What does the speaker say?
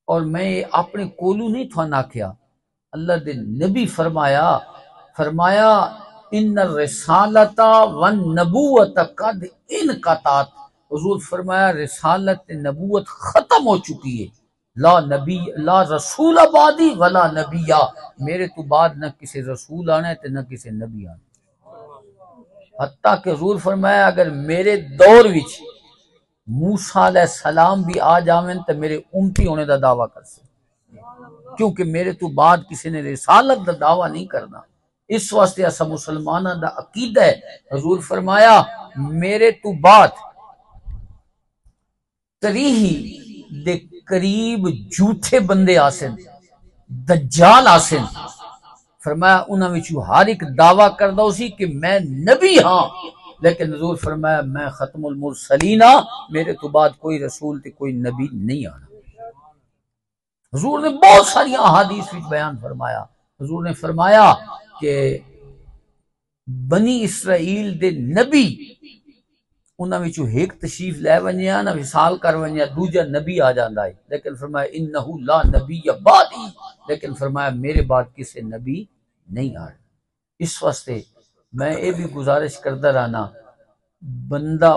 اور میں اپنے کولو نہیں تھوانا کیا، اللہ دے نبی فرمایا ان الرسالت والنبوت قد انقطعت، حضور فرمایا رسالت نبوت ختم ہو چکی ہے، لا نبی لا رسول بعدی ولا نبی، میرے تو بعد نہ کسی رسول آنا ہے تے نہ کسی نبی آنا ہے۔ حتیٰ کہ حضور فرمایا اگر میرے دور وچ موسیٰ علیہ السلام بھی آ جاویں تے میرے امتی ہونے دا دعویٰ کر سکتے، کیونکہ میرے تو بعد کسی نے رسالت دا دعویٰ نہیں کرنا۔ اس واسطے ایسا مسلمانہ دا عقیدہ ہے، حضور فرمایا میرے تو بعد تریہی دے قریب جھوٹے بندے آسن، دجال آسن، فرمایا انہاں وچوں ہر ایک دعویٰ کردہ اسی کہ میں نبی ہاں، لیکن حضور فرمایا میں ختم المرسلین ہاں، میرے تو بعد کوئی رسول تے کوئی نبی نہیں آنا۔ حضور نے بہت ساری احادیث وچ بیان فرمایا، حضور نے فرمایا کہ بنی اسرائیل دے نبی انہاں وچوں ایک تشریف لے ونجیا نہ وصال کر ونجیا دوجا نبی آ جاندا ہے، لیکن فرمایا انہ لا نبی بعدی، لیکن فرمایا میرے بعد کسی نبی نہیں آنا۔ اس واسطے میں یہ بھی گزارش کرتا رہنا بندہ